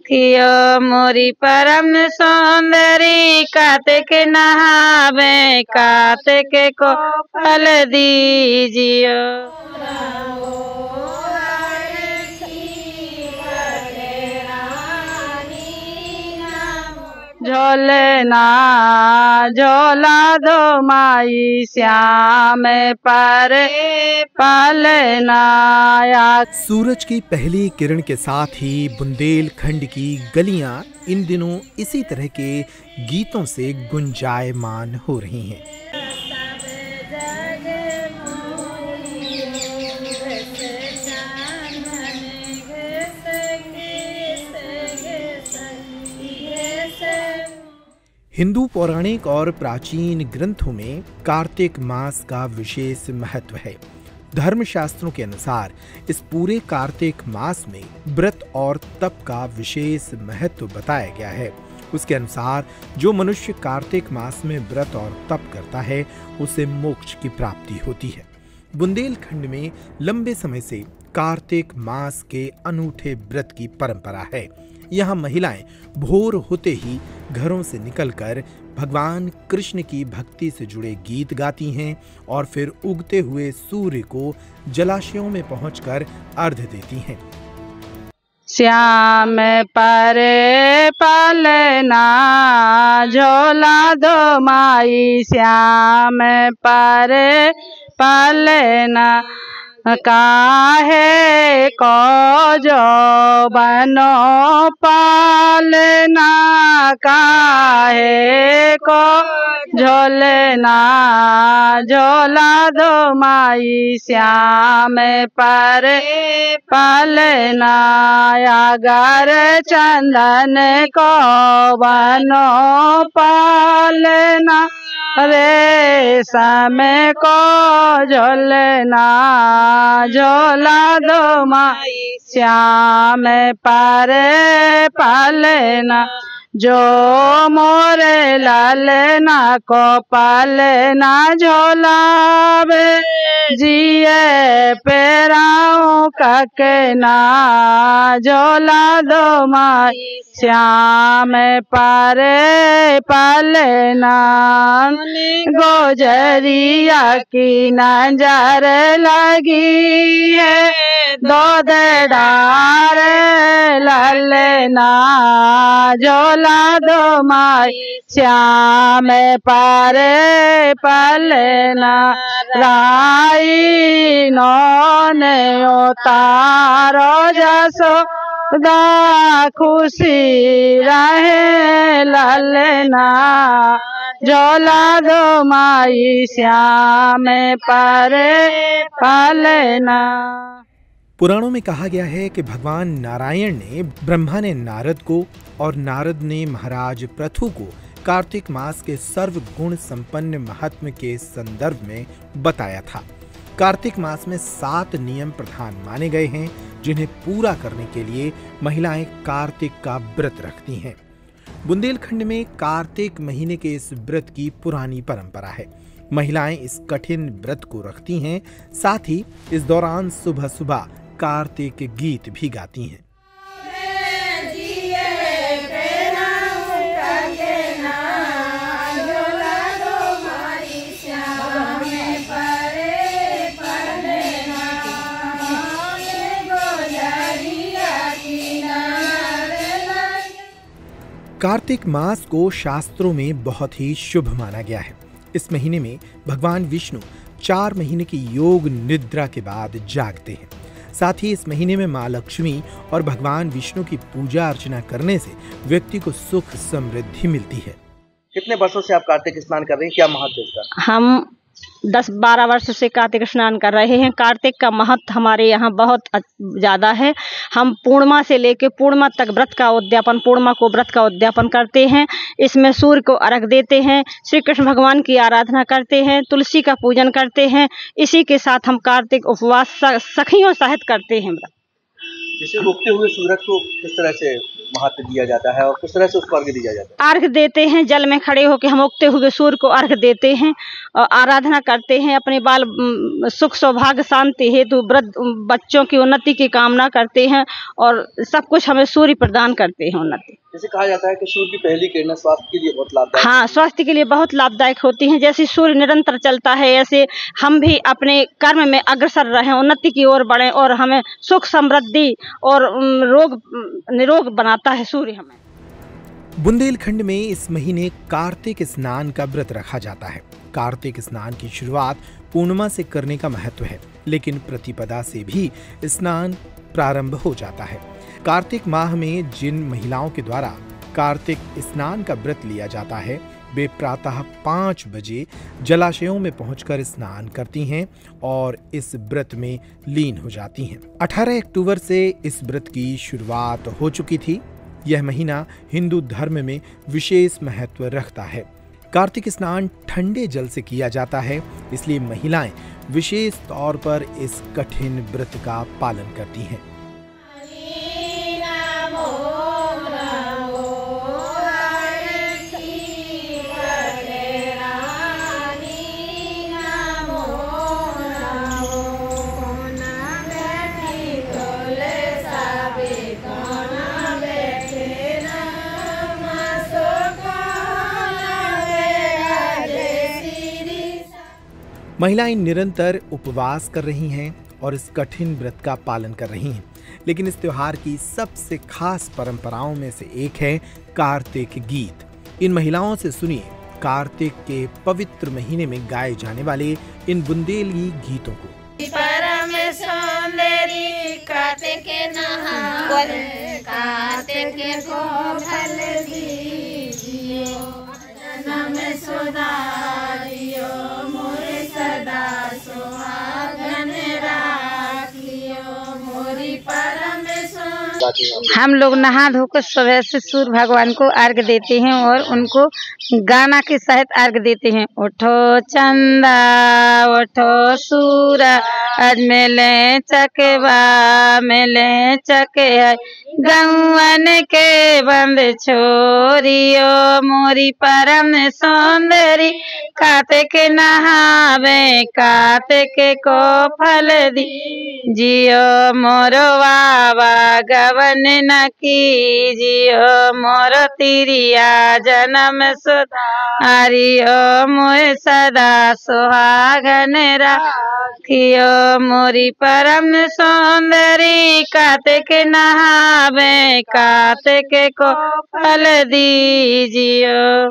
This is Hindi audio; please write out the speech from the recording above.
कियो मोरी परम सौंदरी कार्तिक नहावे कार्तिक को फल दीजियो। झोलना झोला दो माई श्याम पर पालना। सूरज की पहली किरण के साथ ही बुंदेलखंड की गलियां इन दिनों इसी तरह के गीतों से गुंजायमान हो रही हैं। हिंदू पौराणिक और प्राचीन ग्रंथों में कार्तिक मास का विशेष महत्व है। धर्मशास्त्रों के अनुसार इस पूरे कार्तिक मास में व्रत और तप का विशेष महत्व बताया गया है। उसके अनुसार जो मनुष्य कार्तिक मास में व्रत और तप करता है उसे मोक्ष की प्राप्ति होती है। बुंदेलखंड में लंबे समय से कार्तिक मास के अनूठे व्रत की परंपरा है। यहाँ महिलाएं भोर होते ही घरों से निकलकर भगवान कृष्ण की भक्ति से जुड़े गीत गाती हैं और फिर उगते हुए सूर्य को जलाशयों में पहुंचकर अर्घ्य देती हैं। श्याम पर पालना झोला दो माई श्याम पर पालना। काहे को जो बनो पालना काहे को झोलना झोला दो माई श्याम पर पालना। अगर चंदन को बनो पालना रेशम को झोलना झोला दो माई श्याम पर पालना। जो मोरे लालना को पालना झोलावे जिए पेराऊं ककना झोला दो माई श्याम पर पालना। गोजरिया की नजर लगी है दो डार ललना झोला दो माई श्याम पर पालना। राई नौने उतारो जसो दा खुशी रहे ललना झोला दो माई श्याम पर पालना। पुराणों में कहा गया है कि भगवान नारायण ने ब्रह्मा ने नारद को और नारद ने महाराज पृथु को कार्तिक मास के सर्वगुण संपन्न महात्म्य के संदर्भ में बताया था। कार्तिक मास में 7 नियम प्रधान माने गए हैं जिन्हें पूरा करने के लिए महिलाएं कार्तिक का व्रत रखती हैं। बुंदेलखंड में कार्तिक महीने के इस व्रत की पुरानी परंपरा है। महिलाएं इस कठिन व्रत को रखती हैं, साथ ही इस दौरान सुबह सुबह कार्तिक गीत भी गाती हैं। कार्तिक मास को शास्त्रों में बहुत ही शुभ माना गया है। इस महीने में भगवान विष्णु 4 महीने की योग निद्रा के बाद जागते हैं। साथ ही इस महीने में माँ लक्ष्मी और भगवान विष्णु की पूजा अर्चना करने से व्यक्ति को सुख समृद्धि मिलती है। कितने वर्षों से आप कार्तिक स्नान कर रहे हैं, क्या महत्व है इसका? हम 10-12 वर्ष से कार्तिक स्नान कर रहे हैं। कार्तिक का महत्व हमारे यहाँ बहुत ज़्यादा है। हम पूर्णिमा से लेकर पूर्णिमा तक व्रत का उद्यापन पूर्णिमा को व्रत का उद्यापन करते हैं। इसमें सूर्य को अर्घ देते हैं, श्री कृष्ण भगवान की आराधना करते हैं, तुलसी का पूजन करते हैं। इसी के साथ हम कार्तिक उपवास सखियों सहित करते हैं। जैसे उगते हुए सूरज को किस तरह से महत्व दिया जाता है और किस तरह से उसको अर्घ्य दिया जाता है? अर्घ्य देते हैं, जल में खड़े होकर हम उगते हुए सूर्य को अर्घ्य देते हैं आराधना करते हैं, अपने बाल सुख सौभाग्य शांति हेतु वृद्ध बच्चों की उन्नति की कामना करते हैं और सब कुछ हमें सूर्य प्रदान करते हैं उन्नति। जैसे कहा जाता है कि सूर्य की पहली किरणें स्वास्थ्य के लिए बहुत लाभदायक। हाँ, स्वास्थ्य के लिए बहुत लाभदायक होती हैं। जैसे सूर्य निरंतर चलता है, ऐसे हम भी अपने कर्म में अग्रसर रहें, उन्नति की ओर बढ़ें और हमें सुख समृद्धि और निरोग बनाता है सूर्य हमें। बुंदेलखंड में इस महीने कार्तिक स्नान का व्रत रखा जाता है। कार्तिक स्नान की शुरुआत पूर्णिमा से करने का महत्व है, लेकिन प्रतिपदा से भी स्नान प्रारंभ हो जाता है। कार्तिक माह में जिन महिलाओं के द्वारा कार्तिक स्नान का व्रत लिया जाता है, वे प्रातः 5 बजे जलाशयों में पहुंचकर स्नान करती हैं और इस व्रत में लीन हो जाती हैं। 18 अक्टूबर से इस व्रत की शुरुआत हो चुकी थी। यह महीना हिंदू धर्म में विशेष महत्व रखता है। कार्तिक स्नान ठंडे जल से किया जाता है, इसलिए महिलाएं विशेष तौर पर इस कठिन व्रत का पालन करती हैं। महिलाएं निरंतर उपवास कर रही हैं और इस कठिन व्रत का पालन कर रही हैं। लेकिन इस त्योहार की सबसे खास परंपराओं में से एक है कार्तिक गीत। इन महिलाओं से सुनिए कार्तिक के पवित्र महीने में गाए जाने वाले इन बुंदेली गीतों को। परम सौंदर्य कार्तिक नहावन, कार्तिक को फल दीजियो, जन्म सुधारियो, मोरे सदा सुहागन राखियो, मोरी परम सौंदर्य। हम लोग नहा धोकर सुबह से सूर्य भगवान को अर्घ देते हैं और उनको गाना के सहित अर्घ देते हैं। उठो चंदा उठो सूरज मिले चकवा मिले चके, गौवन के बंद छोरियो, मोरी परम सौंदर्य कार्तिक नहावे, कार्तिक को फल दीजियो, मोरो बाबा गवन न कीजियो, मोरो तिरिया जन्म सुधारियो, मोहे सदा सुहागन राखियो, मोरी परम सौंदर्य कार्तिक नहावे, कार्तिक को फल दीजियो।